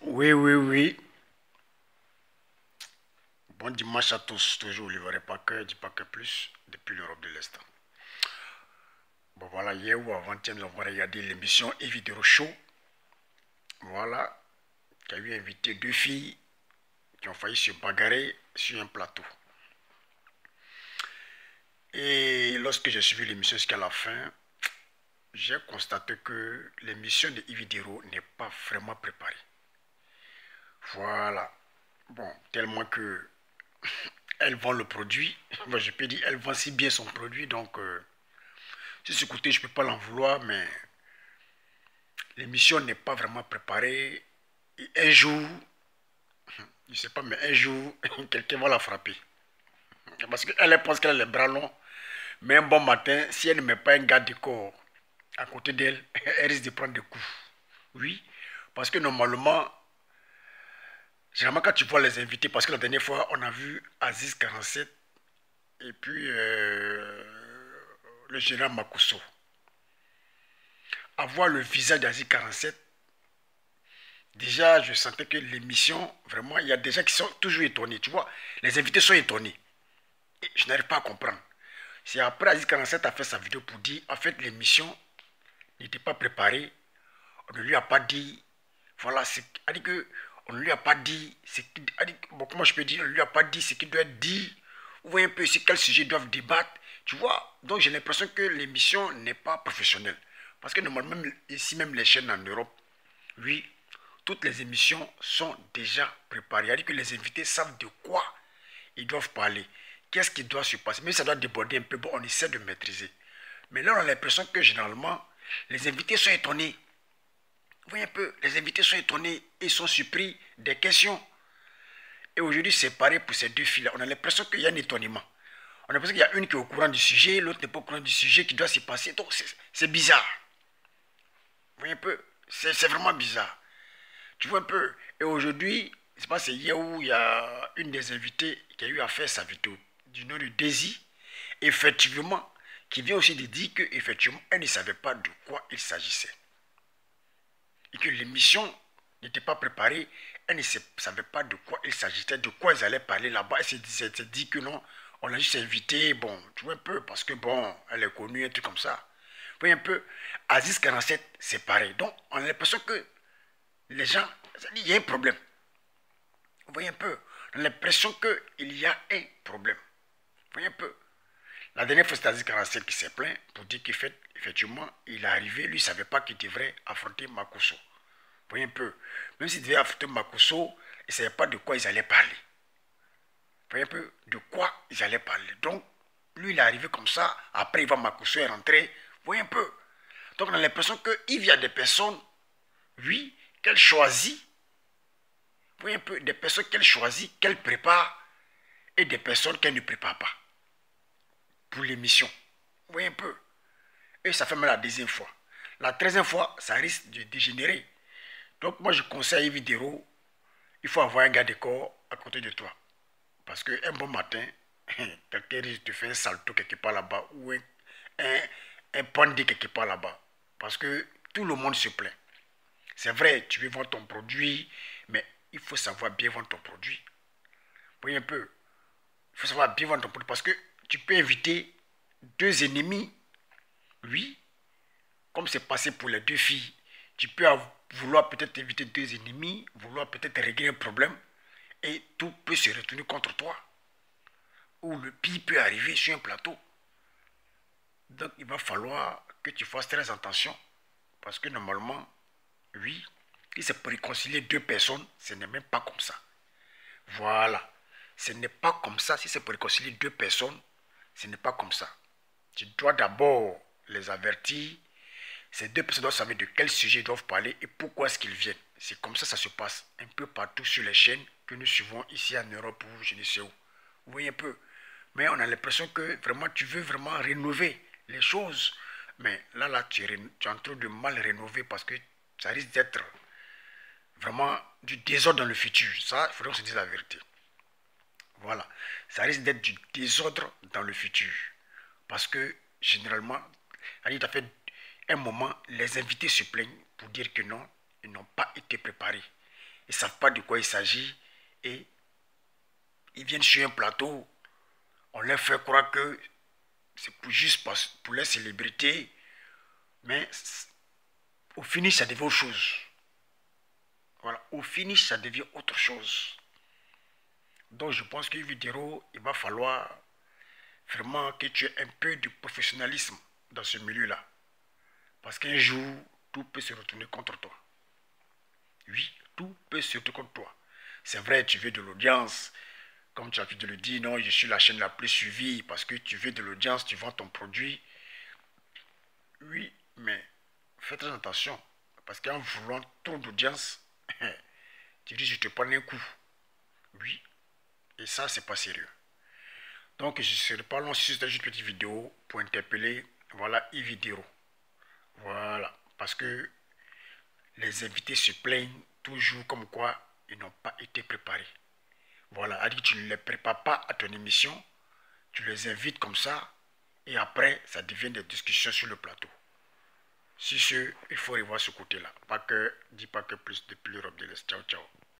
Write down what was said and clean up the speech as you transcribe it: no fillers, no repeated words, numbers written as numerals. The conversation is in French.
Oui, oui, oui. Bon dimanche à tous. Toujours le vrai Paquet, du Paquet Plus, depuis l'Europe de l'Est. Bon, voilà, hier ou avant-hier, nous avons regardé l'émission Evidero Show. Voilà, qui a eu invité deux filles qui ont failli se bagarrer sur un plateau. Et lorsque j'ai suivi l'émission jusqu'à la fin, j'ai constaté que l'émission de Evidero n'est pas vraiment préparée. Voilà. Bon, tellement que elle vend le produit. Bon, je peux dire, elle vend si bien son produit, donc sur ce côté, je ne peux pas l'en vouloir, mais l'émission n'est pas vraiment préparée. Et un jour, je ne sais pas, mais un jour, quelqu'un va la frapper. Parce qu'elle pense qu'elle a les bras longs, mais un bon matin, si elle ne met pas un garde du corps à côté d'elle, elle risque de prendre des coups. Oui, parce que normalement, généralement quand tu vois les invités, parce que la dernière fois, on a vu Aziz 47 et puis le général Makuso. Avoir le visage d'Aziz 47, déjà, je sentais que l'émission, vraiment, il y a des gens qui sont toujours étonnés. Tu vois, les invités sont étonnés. Et je n'arrive pas à comprendre. C'est après Aziz 47 a fait sa vidéo pour dire, en fait, l'émission n'était pas préparée. On ne lui a pas dit, voilà, a dit que, on ne lui a pas dit, bon, comment je peux dire, on ne lui a pas dit ce qu'il doit dire. Vous voyez un peu sur quel sujet ils doivent débattre. Tu vois, donc j'ai l'impression que l'émission n'est pas professionnelle. Parce que normalement, ici même les chaînes en Europe, oui, toutes les émissions sont déjà préparées. C'est-à-dire que les invités savent de quoi ils doivent parler. Qu'est-ce qui doit se passer. Mais ça doit déborder un peu. Bon, on essaie de maîtriser. Mais là, on a l'impression que généralement, les invités sont étonnés. Vous voyez un peu, les invités sont étonnés et sont surpris des questions. Et aujourd'hui, c'est pareil pour ces deux filles-là. On a l'impression qu'il y a un étonnement. On a l'impression qu'il y a une qui est au courant du sujet, l'autre n'est pas au courant du sujet qui doit se passer. Donc, c'est bizarre. Vous voyez un peu, c'est vraiment bizarre. Tu vois un peu. Et aujourd'hui, c'est pas c'est hier où il y a une des invitées qui a eu à faire sa vidéo du nom de Daisy, effectivement, qui vient aussi de dire qu'effectivement, elle ne savait pas de quoi il s'agissait. Et que l'émission n'était pas préparée, elle ne savait pas de quoi il s'agissait, de quoi ils allaient parler là-bas. Elle s'est dit que non, on l'a juste invité, bon, tu vois un peu, parce que bon, elle est connue, un truc comme ça. Vous voyez un peu, Aziz 47, c'est pareil. Donc, on a l'impression que les gens, il y a un problème. Vous voyez un peu, on a l'impression qu'il y a un problème. Vous voyez un peu. La dernière fois, c'était Aziz 47 qui s'est plaint pour dire qu'effectivement, il est arrivé, lui, il ne savait pas qu'il devrait affronter Makosso. Vous voyez un peu. Même s'il devait affronter Makosso, il ne savait pas de quoi ils allaient parler. Vous voyez un peu de quoi ils allaient parler. Donc, lui, il est arrivé comme ça. Après, il va Makosso est rentré. Vous voyez un peu. Donc, on a l'impression qu'il y a des personnes, oui, qu'elle choisit. Vous voyez un peu, des personnes qu'elle choisit, qu'elle prépare, et des personnes qu'elle ne prépare pas pour l'émission. Vous voyez un peu. Et ça fait mal la deuxième fois. La troisième fois, ça risque de dégénérer. Donc, moi, je conseille Vidéo, il faut avoir un gars de corps à côté de toi. Parce qu'un bon matin, quelqu'un risque de faire un salto quelque part là-bas ou un pandé quelque part là-bas. Parce que tout le monde se plaint. C'est vrai, tu veux vendre ton produit, mais il faut savoir bien vendre ton produit. Vous voyez un peu. Il faut savoir bien vendre ton produit parce que tu peux éviter deux ennemis. Oui, comme c'est passé pour les deux filles. Tu peux vouloir peut-être éviter deux ennemis, vouloir peut-être régler un problème et tout peut se retourner contre toi. Ou le pire peut arriver sur un plateau. Donc il va falloir que tu fasses très attention. Parce que normalement, oui, si c'est pour réconcilier deux personnes, ce n'est même pas comme ça. Voilà. Ce n'est pas comme ça. Si c'est pour réconcilier deux personnes, ce n'est pas comme ça. Tu dois d'abord les avertir. Ces deux personnes doivent savoir de quel sujet ils doivent parler et pourquoi est-ce qu'ils viennent. C'est comme ça se passe un peu partout sur les chaînes que nous suivons ici en Europe ou je ne sais où. Vous voyez un peu. Mais on a l'impression que vraiment tu veux vraiment rénover les choses. Mais là, tu es en train de mal rénover parce que ça risque d'être vraiment du désordre dans le futur. Ça, il faudrait qu'on se dise la vérité. Voilà. Ça risque d'être du désordre dans le futur. Parce que généralement, tu as fait un moment, les invités se plaignent pour dire que non, ils n'ont pas été préparés. Ils ne savent pas de quoi il s'agit. Et ils viennent sur un plateau. On leur fait croire que c'est juste pour les célébrités. Mais au finish, ça devient autre chose. Voilà, au finish, ça devient autre chose. Donc, je pense qu'une vidéo, il va falloir vraiment que tu aies un peu de professionnalisme dans ce milieu-là. Parce qu'un jour, tout peut se retourner contre toi. Oui, tout peut se retourner contre toi. C'est vrai, tu veux de l'audience. Comme tu as pu te le dire, non, je suis la chaîne la plus suivie parce que tu veux de l'audience, tu vends ton produit. Oui, mais fais très attention. Parce qu'en voulant trop d'audience, tu dis je te prends un coup. Oui, et ça, c'est pas sérieux. Donc, je ne serai pas long si c'était juste une petite vidéo pour interpeller, voilà, Yvidero. Voilà, parce que les invités se plaignent toujours comme quoi ils n'ont pas été préparés. Voilà, dit tu ne les prépares pas à ton émission, tu les invites comme ça, et après, ça devient des discussions sur le plateau. Si ce, il faut revoir ce côté-là. Pas que, dis pas que plus de l'Europe de l'Est. Ciao, ciao.